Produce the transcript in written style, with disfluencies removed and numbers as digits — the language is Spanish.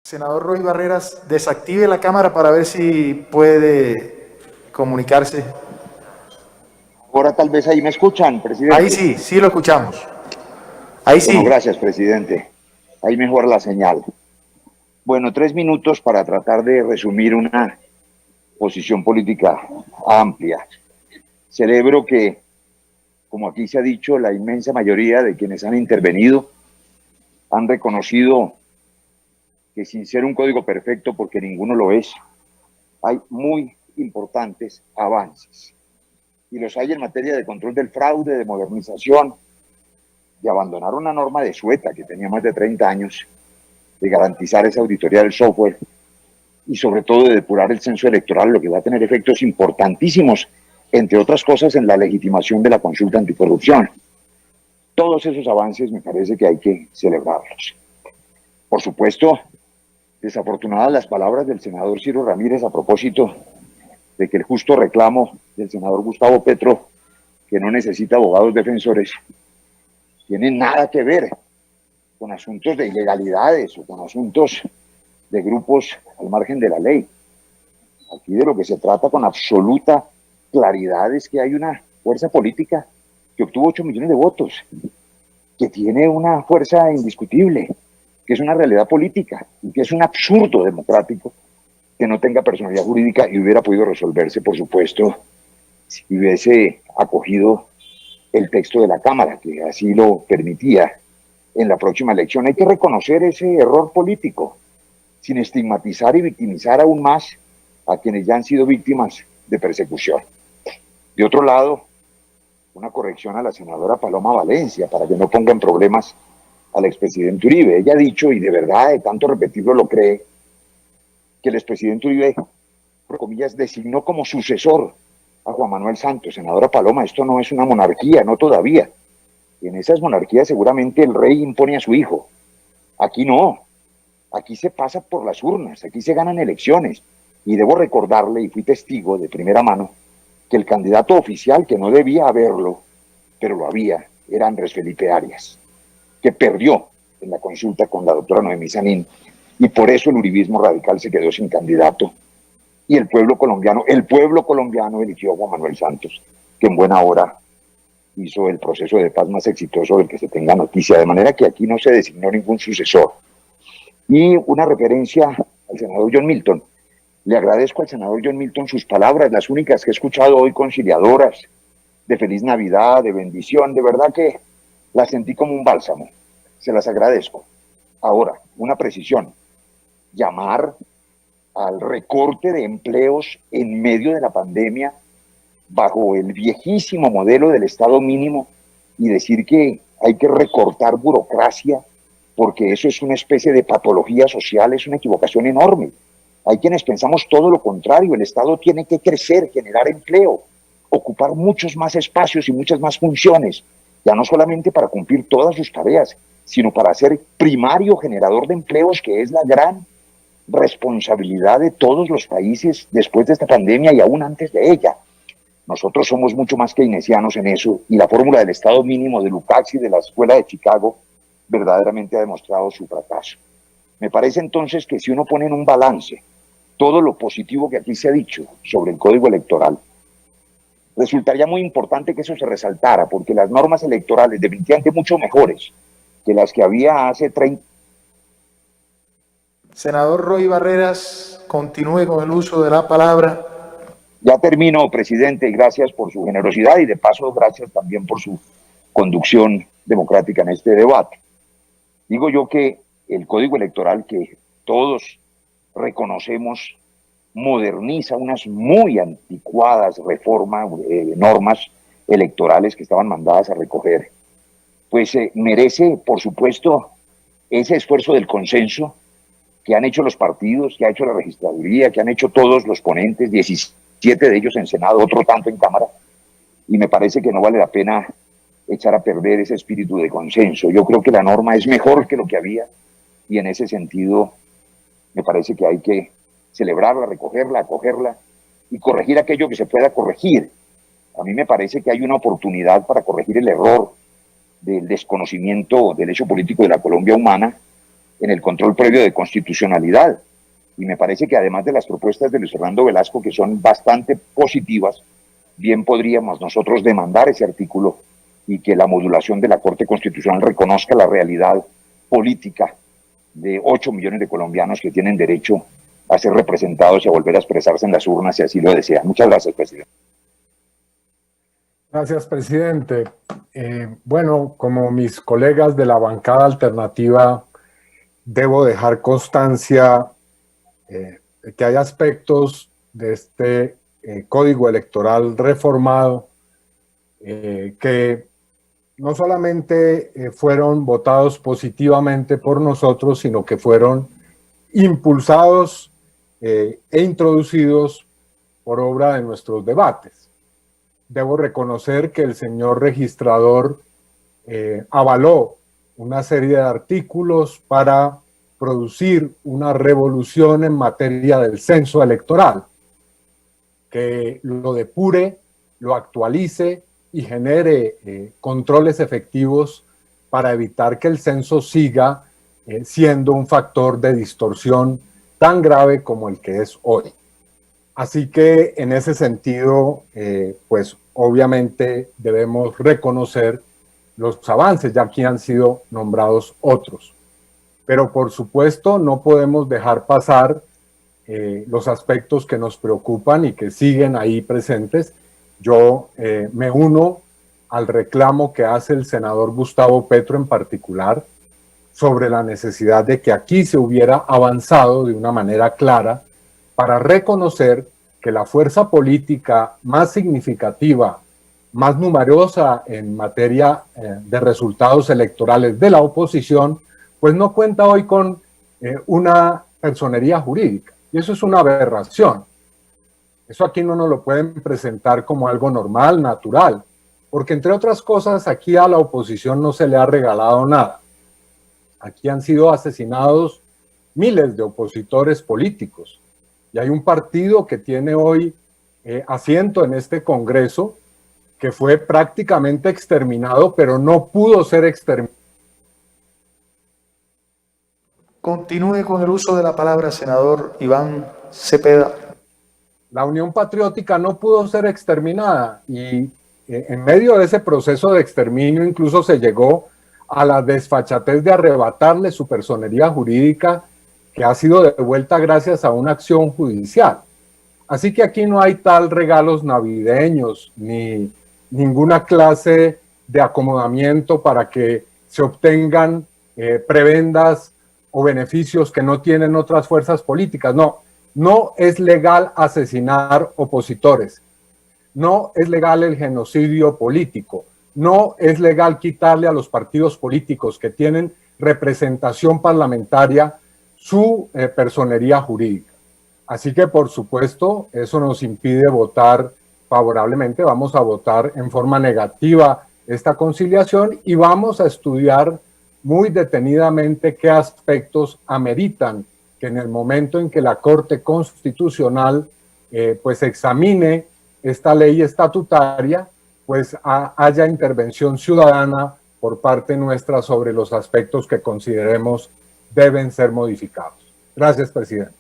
Senador Roy Barreras, desactive la cámara para ver si puede comunicarse. Ahora tal vez ahí me escuchan, presidente. Ahí sí, sí lo escuchamos. Ahí sí. Bueno, gracias, presidente. Ahí mejora la señal. Bueno, 3 minutos para tratar de resumir una posición política amplia. Celebro que, como aquí se ha dicho, la inmensa mayoría de quienes han intervenido han reconocido que sin ser un código perfecto, porque ninguno lo es, hay muy importantes avances. Y los hay en materia de control del fraude, de modernización, de abandonar una norma de Sueta que tenía más de 30 años, de garantizar esa auditoría del software y sobre todo de depurar el censo electoral, lo que va a tener efectos importantísimos, entre otras cosas, en la legitimación de la consulta anticorrupción. Todos esos avances me parece que hay que celebrarlos. Por supuesto, desafortunadas las palabras del senador Ciro Ramírez a propósito de que el justo reclamo del senador Gustavo Petro, que no necesita abogados defensores, tiene nada que ver con asuntos de ilegalidades o con asuntos de grupos al margen de la ley. Aquí de lo que se trata con absoluta claridad es que hay una fuerza política que obtuvo 8 millones de votos, que tiene una fuerza indiscutible, que es una realidad política y que es un absurdo democrático que no tenga personalidad jurídica y hubiera podido resolverse, por supuesto, si hubiese acogido el texto de la Cámara, que así lo permitía en la próxima elección. Hay que reconocer ese error político, sin estigmatizar y victimizar aún más a quienes ya han sido víctimas de persecución. De otro lado, una corrección a la senadora Paloma Valencia, para que no ponga en problemas al expresidente Uribe. Ella ha dicho, y de verdad, de tanto repetirlo lo cree, que el expresidente Uribe, por comillas, designó como sucesor a Juan Manuel Santos. Senadora Paloma, esto no es una monarquía, no todavía. En esas monarquías seguramente el rey impone a su hijo. Aquí no. Aquí se pasa por las urnas, aquí se ganan elecciones. Y debo recordarle, y fui testigo de primera mano, que el candidato oficial, que no debía haberlo, pero lo había, era Andrés Felipe Arias, que perdió en la consulta con la doctora Noemí Sanín, y por eso el uribismo radical se quedó sin candidato. Y el pueblo colombiano eligió a Juan Manuel Santos, que en buena hora hizo el proceso de paz más exitoso del que se tenga noticia, de manera que aquí no se designó ningún sucesor. Y una referencia al senador John Milton. Le agradezco al senador John Milton sus palabras, las únicas que he escuchado hoy conciliadoras, de feliz Navidad, de bendición, de verdad que las sentí como un bálsamo. Se las agradezco. Ahora, una precisión. Llamar al recorte de empleos en medio de la pandemia bajo el viejísimo modelo del Estado mínimo y decir que hay que recortar burocracia porque eso es una especie de patología social, es una equivocación enorme. Hay quienes pensamos todo lo contrario, el Estado tiene que crecer, generar empleo, ocupar muchos más espacios y muchas más funciones, ya no solamente para cumplir todas sus tareas, sino para ser primario generador de empleos, que es la gran responsabilidad de todos los países después de esta pandemia y aún antes de ella. Nosotros somos mucho más keynesianos en eso y la fórmula del Estado mínimo de Lukács y de la Escuela de Chicago verdaderamente ha demostrado su fracaso. Me parece entonces que si uno pone en un balance todo lo positivo que aquí se ha dicho sobre el Código Electoral, resultaría muy importante que eso se resaltara, porque las normas electorales definitivamente mucho mejores que las que había hace 30. Senador Roy Barreras, continúe con el uso de la palabra. Ya termino, presidente, y gracias por su generosidad y de paso gracias también por su conducción democrática en este debate. Digo yo que el Código Electoral que todos reconocemos moderniza unas muy anticuadas normas electorales que estaban mandadas a recoger, pues merece, por supuesto, ese esfuerzo del consenso que han hecho los partidos, que ha hecho la registraduría, que han hecho todos los ponentes, 17 de ellos en Senado, otro tanto en Cámara, y me parece que no vale la pena echar a perder ese espíritu de consenso. Yo creo que la norma es mejor que lo que había, y en ese sentido me parece que hay que celebrarla, recogerla, acogerla y corregir aquello que se pueda corregir. A mí me parece que hay una oportunidad para corregir el error del desconocimiento del hecho político de la Colombia humana, en el control previo de constitucionalidad. Y me parece que además de las propuestas de Luis Fernando Velasco, que son bastante positivas, bien podríamos nosotros demandar ese artículo y que la modulación de la Corte Constitucional reconozca la realidad política de 8 millones de colombianos que tienen derecho a ser representados y a volver a expresarse en las urnas si así lo desean. Muchas gracias, presidente. Gracias, presidente. Bueno, como mis colegas de la bancada alternativa, debo dejar constancia de que hay aspectos de este código electoral reformado que no solamente fueron votados positivamente por nosotros, sino que fueron impulsados e introducidos por obra de nuestros debates. Debo reconocer que el señor registrador avaló una serie de artículos para producir una revolución en materia del censo electoral, que lo depure, lo actualice y genere controles efectivos para evitar que el censo siga siendo un factor de distorsión tan grave como el que es hoy. Así que en ese sentido, pues obviamente debemos reconocer los avances, ya aquí han sido nombrados otros. Pero por supuesto no podemos dejar pasar los aspectos que nos preocupan y que siguen ahí presentes. Yo me uno al reclamo que hace el senador Gustavo Petro en particular sobre la necesidad de que aquí se hubiera avanzado de una manera clara para reconocer que la fuerza política más significativa, más numerosa en materia de resultados electorales de la oposición, pues no cuenta hoy con una personería jurídica. Y eso es una aberración. Eso aquí no nos lo pueden presentar como algo normal, natural, porque entre otras cosas aquí a la oposición no se le ha regalado nada. Aquí han sido asesinados miles de opositores políticos y hay un partido que tiene hoy asiento en este Congreso que fue prácticamente exterminado, pero no pudo ser exterminado. Continúe con el uso de la palabra, senador Iván Cepeda. La Unión Patriótica no pudo ser exterminada y en medio de ese proceso de exterminio incluso se llegó a la desfachatez de arrebatarle su personería jurídica, que ha sido devuelta gracias a una acción judicial. Así que aquí no hay tal regalos navideños ni ninguna clase de acomodamiento para que se obtengan prebendas o beneficios que no tienen otras fuerzas políticas. No, no es legal asesinar opositores. No es legal el genocidio político. No es legal quitarle a los partidos políticos que tienen representación parlamentaria su personería jurídica. Así que, por supuesto, eso nos impide votar favorablemente. Vamos a votar en forma negativa esta conciliación y vamos a estudiar muy detenidamente qué aspectos ameritan que en el momento en que la Corte Constitucional pues examine esta ley estatutaria, pues haya intervención ciudadana por parte nuestra sobre los aspectos que consideremos deben ser modificados. Gracias, presidente.